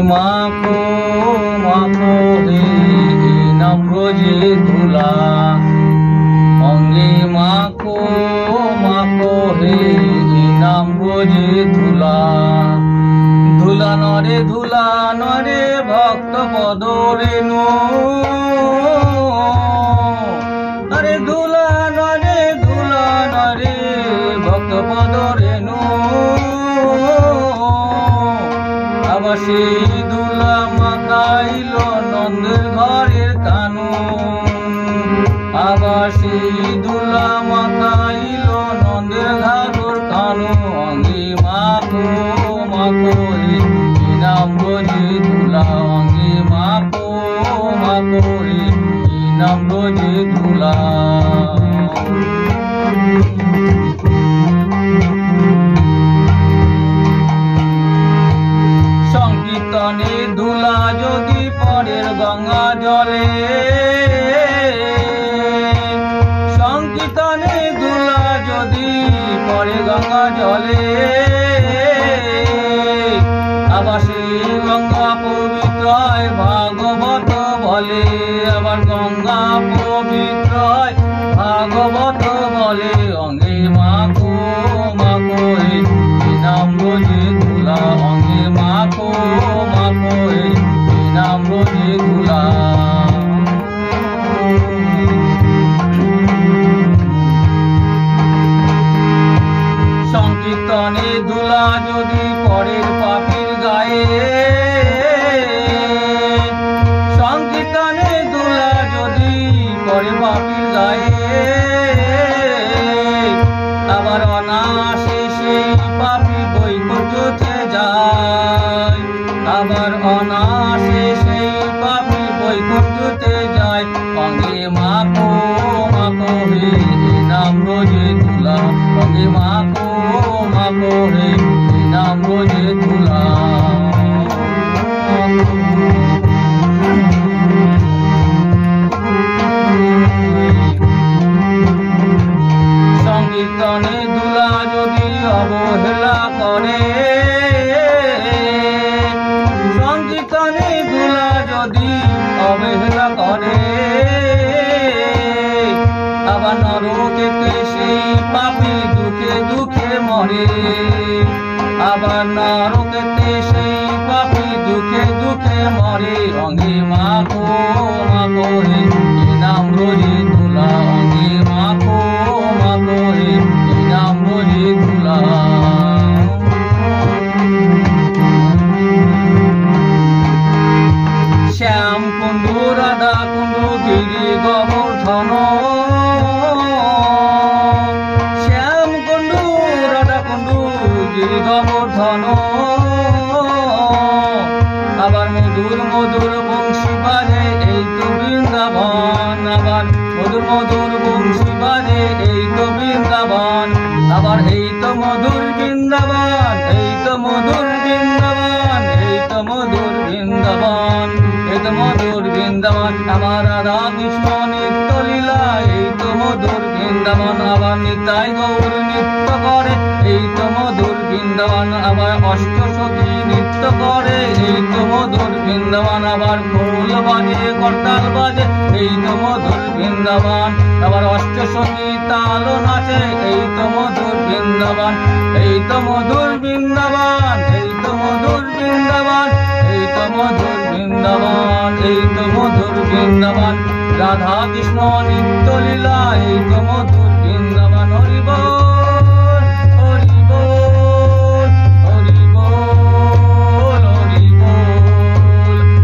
মাখো মাখো হে নাম রোজে ধুলা অঙ্গে মাখো মাখো হে নাম রোজে ধুলা ধুলা নরে ভক্ত পদ রেণু আরে ধুলা নরে ভক্ত পদ রেণু আবার সেই দুলা মাখাইল নন্দের ঘরের কানু আবার সেই দুলা মাখাইল নন্দের ঘরের কানু অঙ্গে মাখো মাখো হে নাম রোজে ধুলা অঙ্গে মাখো মাখো হে নাম রোজে ধুলা সংকীর্তনে ধুলা যদি পরের গঙ্গা জলে সংকীর্তনে ধুলা যদি পরে গঙ্গা জলে আবার সেই গঙ্গা পবিত্র ভাগবত বলে আবার গঙ্গা পবিত্র ভাগবত বলে অঙ্গে মাখো মাখো হে নাম রোজে ধুলা অঙ্গে মাখো মাখো হে নাম রোজে ধুলা সংকীর্তনে ধুলা যদি পরের পাপীর গায়ে সংকীর্তনে ধুলা যদি পরে পাপীর গায়ে আবার অনায়াসে সেই পাপী বৈকুণ্ঠে যায় আবার অনায়াসে সেই পাপী বৈকুণ্ঠে যায় অঙ্গে মাখো মাখো হে নাম রোজে ধুলা অঙ্গে মাখো মাখো হে নাম রোজে ধুলা সংকীর্তনে ধুলা যদি অবহেলা করে সংকীর্তনে ধুলা যদি অবহেলা করে আবার নরকেতে সেই পাপী দুঃখে দুঃখে মরে আবার নরকেতে সেই পাপী দুঃখে দুঃখে মরে অঙ্গে মাখো মাখো হে নাম রোজে ধুলা অঙ্গে মাখো মাখো হে নাম রোজে ধুলা শ্যাম কুণ্ডু রাধা কুণ্ডু গিরি গোবর্ধন শ্যাম কুণ্ডু রাধা কুণ্ডু গিরি গোবর্ধন আবার মধুর মধুর বংশী বাজে এই তো বৃন্দাবন আবার মধুর মধুর বংশী বাজে এই তো বৃন্দাবন আবার এই তো মধুর বৃন্দাবন এই তো মধুর বৃন্দাবন এই তো মধুর বৃন্দাবন এই তো মধুর বৃন্দাবন আমার রাধা কৃষ্ণ নিত্য লীলা এই তো মধুর বৃন্দাবন আবার নিতাই গৌর নৃত্য করে এই তো মধুর বৃন্দাবন আবার অষ্ট সখী নৃত্য করে এই তো মধুর বৃন্দাবন আবার খোল বাজে করতাল বাজে এই তো মধুর বৃন্দাবন আবার অষ্ট সখী তাল নাচে এই তো মধুর বৃন্দাবন এই তো মধুর বৃন্দাবন এই তো মধুর বৃন্দাবন এই তো মধুর বৃন্দাবন এই তো মধুর বৃন্দাবন রাধা কৃষ্ণ নিত্য লীলা এই তো মধুর বৃন্দাবন হরি বল হরি বল হরি বল হরি বল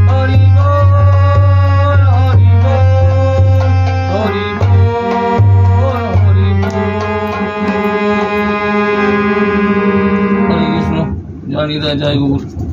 হরি বল হরি বল হরি বল হরি বল হরে কৃষ্ণ জয় নিতাই জয় গৌর।